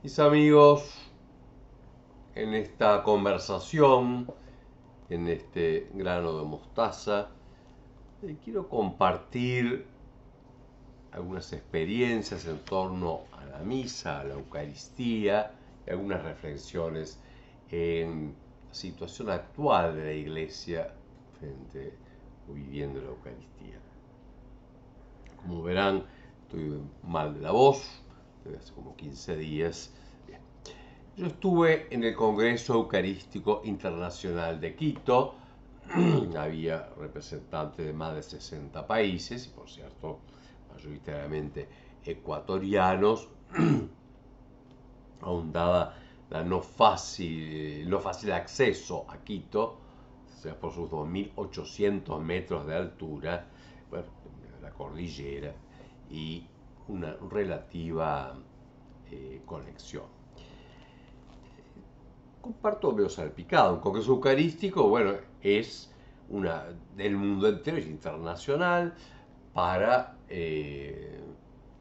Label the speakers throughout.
Speaker 1: Mis amigos, en esta conversación, en este grano de mostaza, quiero compartir algunas experiencias en torno a la misa, a la Eucaristía y algunas reflexiones en la situación actual de la Iglesia frente o viviendo la Eucaristía. Como verán, estoy mal de la voz, desde hace como 15 días. Yo estuve en el Congreso Eucarístico Internacional de Quito. Había representantes de más de 60 países y, por cierto, mayoritariamente ecuatorianos, aun dada la no fácil acceso a Quito, o sea, por sus 2.800 metros de altura, bueno, la cordillera y una relativa conexión. Comparto medio salpicado. Un congreso eucarístico, bueno, es del mundo entero, es internacional, para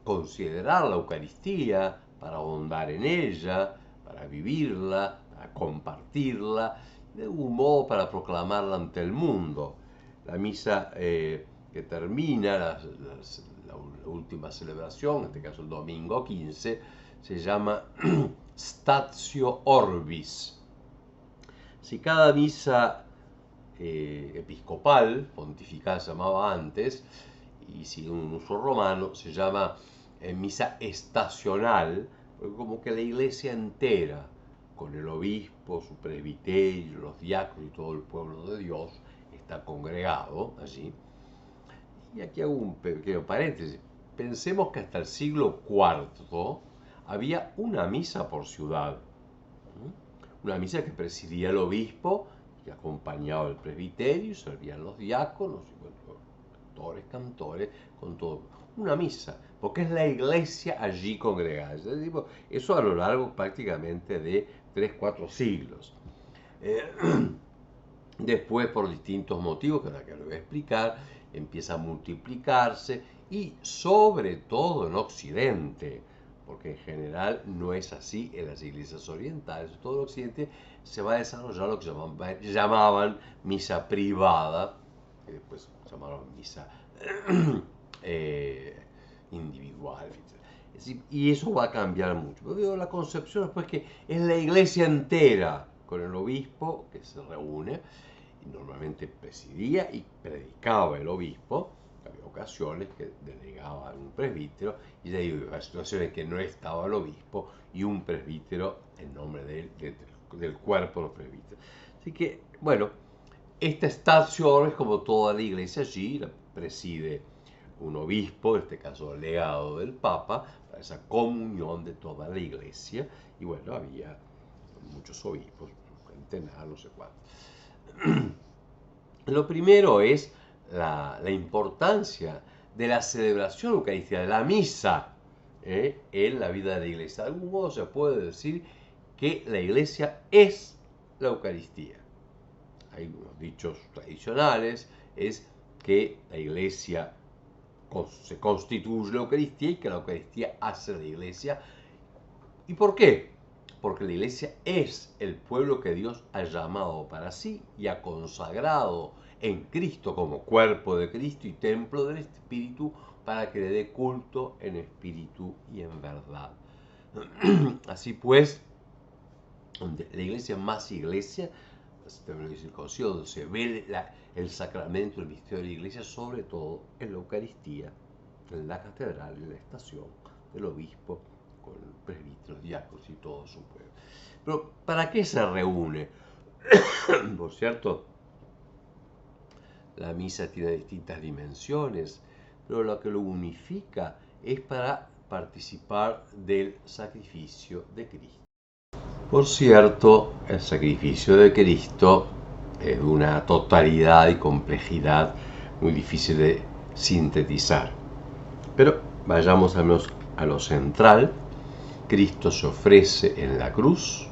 Speaker 1: considerar la Eucaristía, para ahondar en ella, para vivirla, para compartirla, de algún modo para proclamarla ante el mundo. La misa que termina, la última celebración, en este caso el domingo 15, se llama Statio Orbis. Si cada misa episcopal, pontifical se llamaba antes, y sigue un uso romano, se llama misa estacional, porque como que la iglesia entera, con el obispo, su presbiterio, los diáconos y todo el pueblo de Dios, está congregado allí. Y aquí hago un pequeño paréntesis. Pensemos que hasta el siglo IV había una misa por ciudad. Una misa que presidía el obispo, que acompañaba el presbiterio, servían los diáconos, y bueno, actores, cantores, con todo. Una misa, porque es la iglesia allí congregada. Eso a lo largo prácticamente de 3-4 siglos. Después, por distintos motivos, que ahora que lo voy a explicar, empieza a multiplicarse y sobre todo en Occidente, porque en general no es así en las iglesias orientales. Todo el Occidente se va a desarrollar lo que llamaban misa privada, que después llamaron misa individual. Es decir, y eso va a cambiar mucho. Pero la concepción después que es la iglesia entera, con el obispo que se reúne, y normalmente presidía y predicaba el obispo. Había ocasiones que delegaban un presbítero, y ya había situaciones en que no estaba el obispo y un presbítero en nombre del cuerpo de los presbíteros. Así que, bueno, esta estación es como toda la iglesia allí, la preside un obispo, en este caso el legado del Papa, para esa comunión de toda la iglesia. Y bueno, había muchos obispos, centenar, no sé cuántos. Lo primero es la importancia de la celebración eucarística, de la misa en la vida de la iglesia. De algún modo se puede decir que la iglesia es la Eucaristía. Hay unos dichos tradicionales, es que la iglesia se constituye la Eucaristía y que la Eucaristía hace la iglesia. ¿Y por qué? Porque la iglesia es el pueblo que Dios ha llamado para sí y ha consagrado en Cristo como cuerpo de Cristo y templo del Espíritu, para que le dé culto en espíritu y en verdad. Así pues, la iglesia más iglesia, también lo dice el concilio, donde se ve el sacramento, el misterio de la iglesia, sobre todo en la Eucaristía, en la catedral, en la estación del obispo, con el presbítero, los diáconos y todo su pueblo. Pero, ¿para qué se reúne? Por cierto, la misa tiene distintas dimensiones, pero lo que lo unifica es para participar del sacrificio de Cristo. Por cierto, el sacrificio de Cristo es de una totalidad y complejidad muy difícil de sintetizar. Pero vayamos al menos a lo central. Cristo se ofrece en la cruz,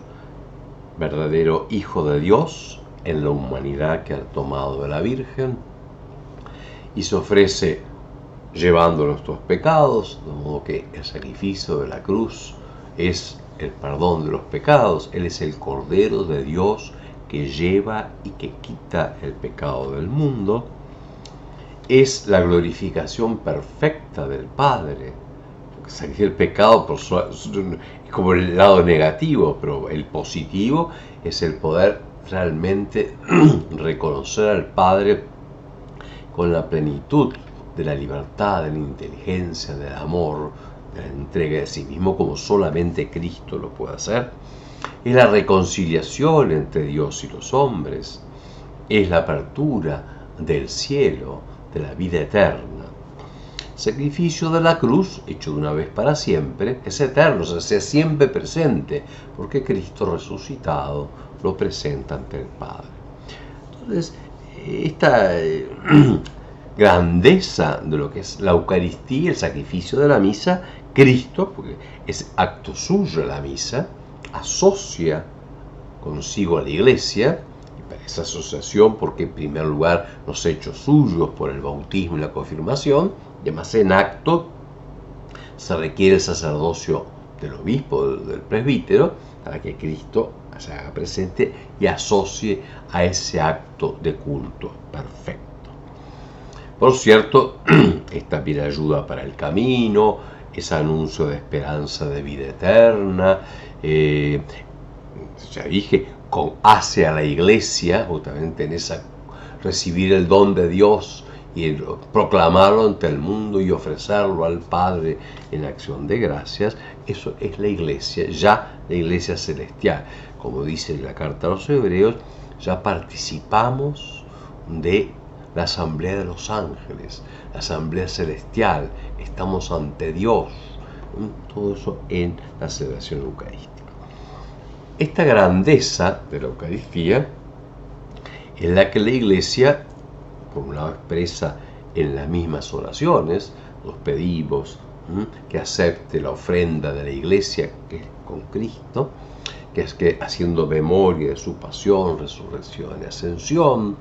Speaker 1: verdadero Hijo de Dios, en la humanidad que ha tomado de la Virgen, y se ofrece llevando nuestros pecados, de modo que el sacrificio de la cruz es el perdón de los pecados. Él es el Cordero de Dios que lleva y que quita el pecado del mundo. Es la glorificación perfecta del Padre. Porque el pecado es como el lado negativo, pero el positivo es el poder realmente reconocer al Padre con la plenitud de la libertad, de la inteligencia, del amor, de la entrega de sí mismo, como solamente Cristo lo puede hacer. Es la reconciliación entre Dios y los hombres. Es la apertura del cielo, de la vida eterna. El sacrificio de la cruz, hecho de una vez para siempre, es eterno, o sea, siempre presente, porque Cristo resucitado lo presenta ante el Padre. Entonces, esta grandeza de lo que es la Eucaristía, el sacrificio de la misa, Cristo, porque es acto suyo la misa, asocia consigo a la Iglesia, y para esa asociación, porque en primer lugar los hechos suyos por el bautismo y la confirmación, y además en acto se requiere el sacerdocio del obispo, del presbítero, para que Cristo se haga presente y asocie a ese acto de culto perfecto. Por cierto, es también ayuda para el camino, es anuncio de esperanza de vida eterna, ya dije, hace a la Iglesia, justamente en esa, recibir el don de Dios y proclamarlo ante el mundo y ofrecerlo al Padre en acción de gracias. Eso es la Iglesia, ya la Iglesia celestial. Como dice la carta a los Hebreos, ya participamos de la asamblea de los ángeles, la asamblea celestial, estamos ante Dios, todo eso en la celebración eucarística. Esta grandeza de la Eucaristía es la que la Iglesia, por un lado, expresa en las mismas oraciones. Nos pedimos que acepte la ofrenda de la Iglesia, que es con Cristo, que es que haciendo memoria de su pasión, resurrección y ascensión,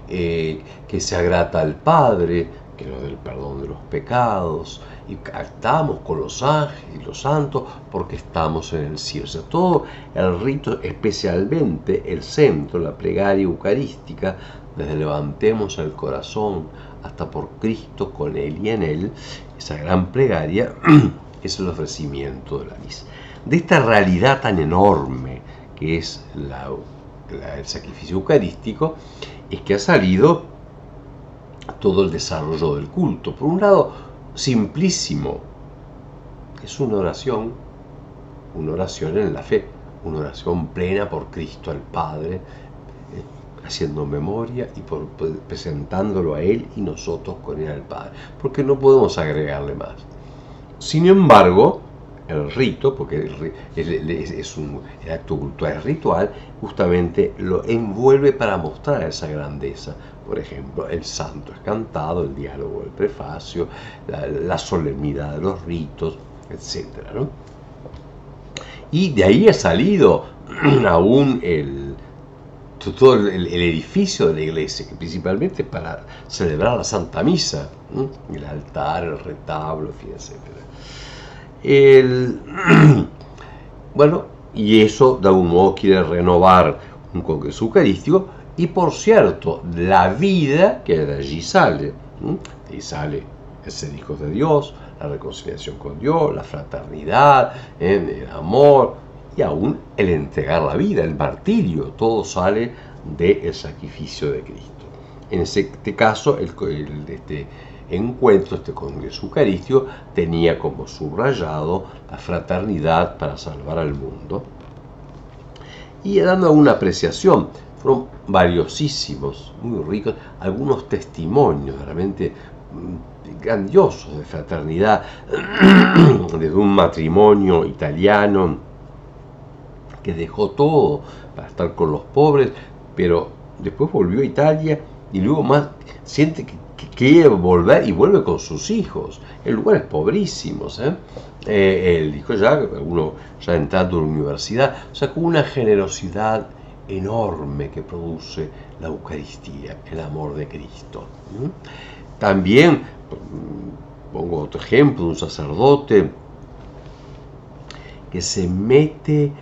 Speaker 1: que se agrata al Padre, que nos dé el perdón de los pecados, y estamos con los ángeles y los santos porque estamos en el cielo. O sea, todo el rito, especialmente el centro, la plegaria eucarística, desde levantemos el corazón hasta por Cristo, con Él y en Él, esa gran plegaria es el ofrecimiento de la misa. De esta realidad tan enorme que es el sacrificio eucarístico, es que ha salido todo el desarrollo del culto. Por un lado, simplísimo, es una oración en la fe, una oración plena por Cristo al Padre, haciendo memoria y presentándolo a Él y nosotros con Él al Padre, porque no podemos agregarle más. Sin embargo, el rito, porque el acto cultural es ritual, justamente lo envuelve para mostrar esa grandeza. Por ejemplo, el santo es cantado, el diálogo del prefacio, la solemnidad de los ritos, etc., ¿no? Y de ahí ha salido aún todo el edificio de la iglesia, que principalmente para celebrar la Santa Misa, el altar, el retablo, en fin, etc. Bueno, y eso de algún modo quiere renovar un congreso eucarístico. Y por cierto, la vida que de allí sale, y sale el ser hijos de Dios, la reconciliación con Dios, la fraternidad, el amor, y aún el entregar la vida, el martirio, todo sale del sacrificio de Cristo. En este caso, este encuentro, este congreso eucarístico, tenía como subrayado la fraternidad para salvar al mundo. Y dando una apreciación, fueron valiosísimos, muy ricos, algunos testimonios realmente grandiosos de fraternidad, desde un matrimonio italiano que dejó todo para estar con los pobres, pero después volvió a Italia y luego más siente que quiere volver y vuelve con sus hijos en lugares pobrísimos. Él dijo uno ya entrando en la universidad, o sea, con una generosidad enorme que produce la Eucaristía, el amor de Cristo. También pongo otro ejemplo de un sacerdote que se mete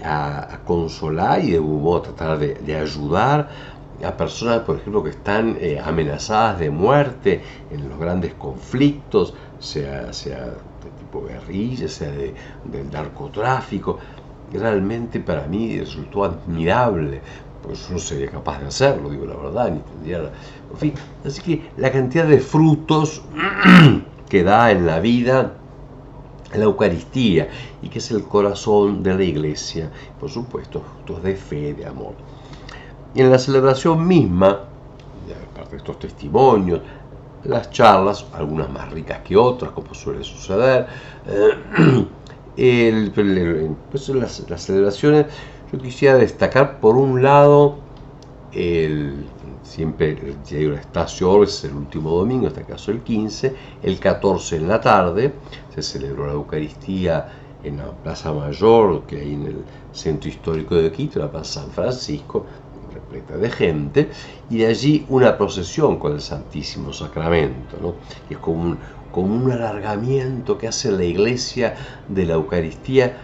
Speaker 1: a consolar y de algún modo tratar de ayudar a personas, por ejemplo, que están amenazadas de muerte en los grandes conflictos, sea de tipo guerrilla, sea del narcotráfico. Realmente para mí resultó admirable, porque yo no sería capaz de hacerlo, digo la verdad, ni tendría en fin. Así que la cantidad de frutos que da en la vida la Eucaristía, y que es el corazón de la Iglesia, por supuesto, frutos de fe, de amor. Y en la celebración misma, aparte de estos testimonios, las charlas, algunas más ricas que otras, como suele suceder, pues las celebraciones, yo quisiera destacar por un lado siempre el día de Estacio Orbe, el último domingo, en este caso el 15, el 14 en la tarde, se celebró la Eucaristía en la Plaza Mayor, que hay en el centro histórico de Quito, la Plaza San Francisco, repleta de gente, y de allí una procesión con el Santísimo Sacramento, ¿no? Que es como un alargamiento que hace la Iglesia de la Eucaristía,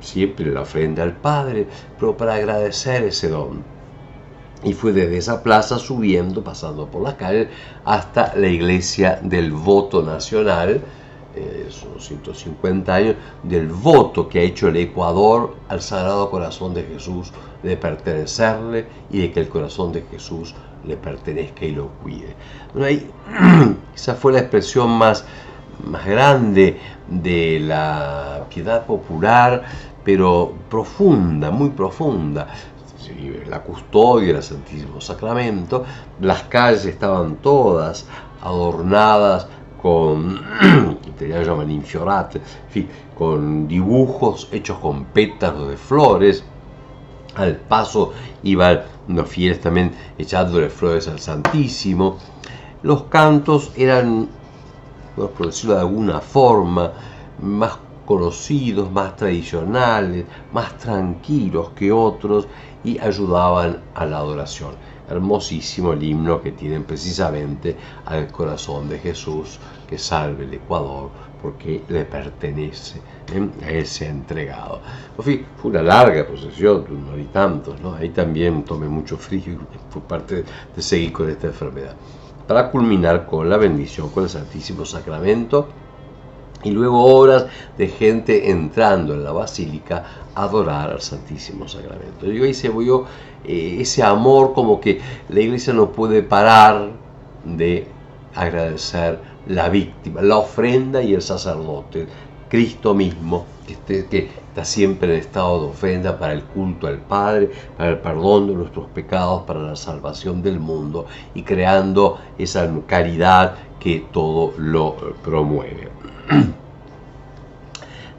Speaker 1: siempre la ofrenda al Padre, pero para agradecer ese don. Y fue desde esa plaza subiendo, pasando por las calles, hasta la iglesia del voto nacional, son 150 años, del voto que ha hecho el Ecuador al Sagrado Corazón de Jesús, de pertenecerle y de que el corazón de Jesús le pertenezca y lo cuide. Bueno, ahí, esa fue la expresión más grande de la piedad popular, pero profunda, muy profunda. La custodia del Santísimo Sacramento, las calles estaban todas adornadas con, italianos llaman infiorate, en fin, con dibujos hechos con pétalos de flores. Al paso iban los fieles también echándole flores al Santísimo. Los cantos eran, por decirlo de alguna forma, más conocidos, más tradicionales, más tranquilos que otros, y ayudaban a la adoración. Hermosísimo el himno que tienen precisamente al corazón de Jesús, que salve el Ecuador porque le pertenece, a él se ha entregado. En fin, fue una larga procesión, de 1 hora y tantos, ¿no? Ahí también tomé mucho frío por parte de seguir con esta enfermedad. Para culminar con la bendición con el Santísimo Sacramento, y luego horas de gente entrando en la basílica a adorar al Santísimo Sacramento. Yo ahí se vio ese amor, como que la iglesia no puede parar de agradecer la víctima, la ofrenda y el sacerdote, Cristo mismo, que está siempre en estado de ofrenda para el culto al Padre, para el perdón de nuestros pecados, para la salvación del mundo, y creando esa caridad que todo lo promueve.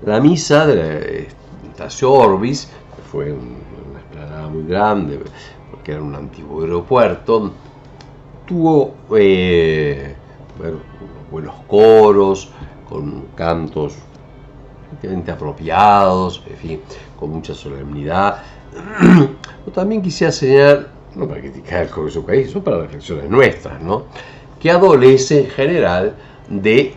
Speaker 1: La misa de la Estacio Orbis, que fue una explanada muy grande, porque era un antiguo aeropuerto, tuvo buenos coros, con cantos prácticamente apropiados, en fin, con mucha solemnidad. Yo también quisiera señalar, no para criticar el Congreso Eucarístico, son para reflexiones nuestras, ¿no?, que adolece en general de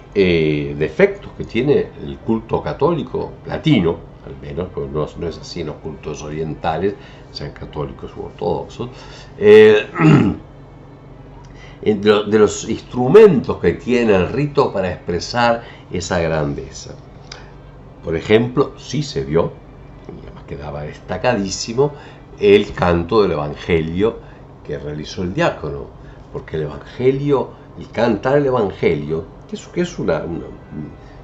Speaker 1: defectos que tiene el culto católico latino, al menos, porque no es así en los cultos orientales, sean católicos u ortodoxos, de los instrumentos que tiene el rito para expresar esa grandeza. Por ejemplo, sí se vio, y además quedaba destacadísimo, el canto del Evangelio que realizó el diácono, porque el cantar el Evangelio, que es una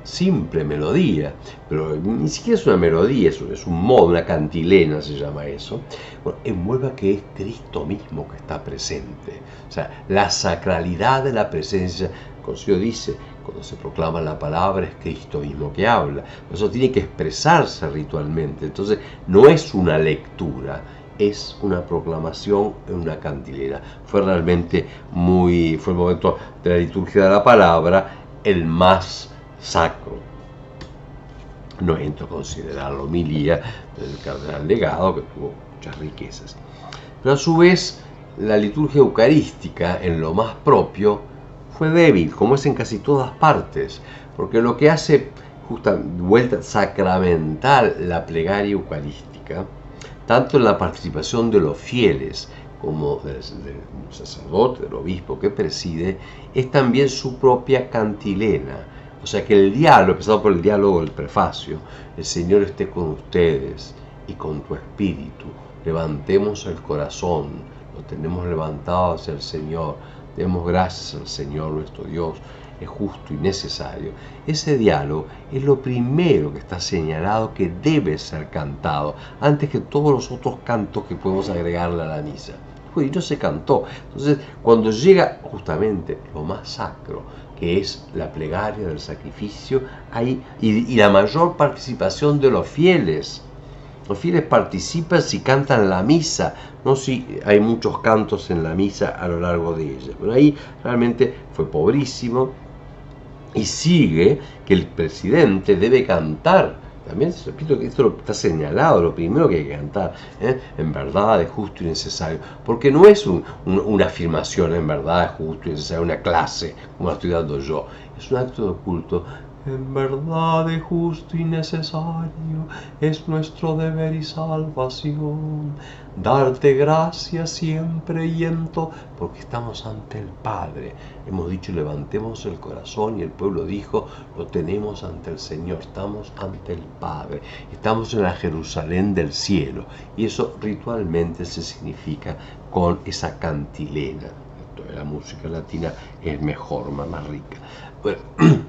Speaker 1: simple melodía, pero ni siquiera es una melodía, es un modo, una cantilena se llama eso, bueno, envuelve a que es Cristo mismo que está presente. O sea, la sacralidad de la presencia, como se dice, cuando se proclama la palabra, es Cristo mismo que habla. Eso tiene que expresarse ritualmente, entonces no es una lectura, es una proclamación en una cantilena. Fue realmente fue el momento de la liturgia de la palabra el más sacro. No entro a considerar la homilía del cardenal Legado, que tuvo muchas riquezas. Pero a su vez, la liturgia eucarística, en lo más propio, fue débil, como es en casi todas partes, porque lo que hace justa vuelta sacramental la plegaria eucarística, tanto en la participación de los fieles como del sacerdote, del obispo que preside, es también su propia cantilena. O sea que el diálogo, empezando por el diálogo del prefacio, el Señor esté con ustedes y con tu espíritu, levantemos el corazón, lo tenemos levantado hacia el Señor, demos gracias al Señor nuestro Dios, es justo y necesario. Ese diálogo es lo primero que está señalado que debe ser cantado, antes que todos los otros cantos que podemos agregarle a la misa. Y no se cantó. Entonces, cuando llega justamente lo más sacro, que es la plegaria del sacrificio, ahí, y la mayor participación de los fieles. Los fieles participan si cantan la misa, no si hay muchos cantos en la misa a lo largo de ella. Pero ahí realmente fue pobrísimo. Y sigue que el presidente debe cantar. También repito que esto está señalado, lo primero que hay que cantar, en verdad es justo y necesario, porque no es una afirmación en verdad es justo y necesario, una clase como la estoy dando yo, es un acto de culto. En verdad es justo y necesario, es nuestro deber y salvación, darte gracias siempre y en todo, porque estamos ante el Padre. Hemos dicho, levantemos el corazón, y el pueblo dijo, lo tenemos ante el Señor, estamos ante el Padre, estamos en la Jerusalén del cielo, y eso ritualmente se significa con esa cantilena. La música latina es mejor, más rica. Bueno,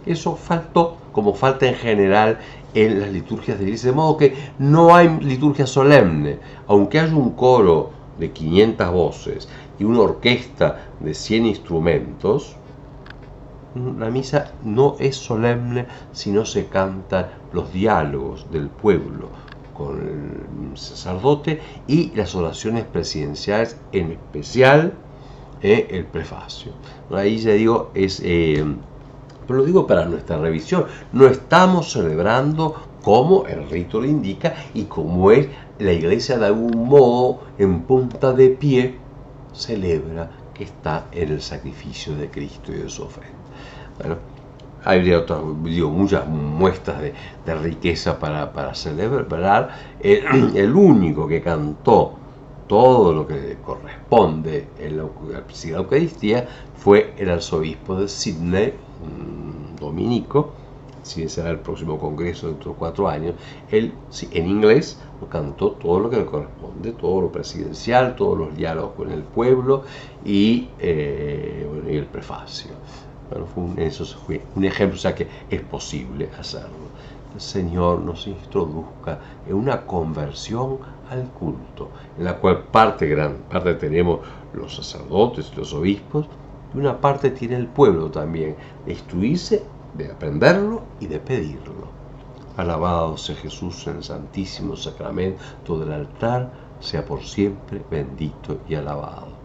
Speaker 1: eso faltó, como falta en general en las liturgias de la Iglesia, de modo que no hay liturgia solemne, aunque haya un coro de 500 voces y una orquesta de 100 instrumentos, la misa no es solemne si no se cantan los diálogos del pueblo con el sacerdote y las oraciones presidenciales, en especial el prefacio. Ahí ya digo, pero lo digo para nuestra revisión, no estamos celebrando como el rito lo indica y como es la Iglesia de algún modo en punta de pie celebra que está en el sacrificio de Cristo y de su ofrenda. Bueno, hay otras, muchas muestras de riqueza para celebrar. El único que cantó todo lo que corresponde en la Eucaristía fue el arzobispo de Sydney, dominico, si será el próximo congreso dentro de 4 años. Él, en inglés, cantó todo lo que le corresponde, todo lo presidencial, todos los diálogos con el pueblo y el prefacio. Bueno, eso fue un ejemplo, o sea que es posible hacerlo. El Señor nos introduzca en una conversión al culto, en la cual gran parte tenemos los sacerdotes y los obispos, y una parte tiene el pueblo también, de instruirse, de aprenderlo y de pedirlo. Alabado sea Jesús en el Santísimo Sacramento del altar, sea por siempre bendito y alabado.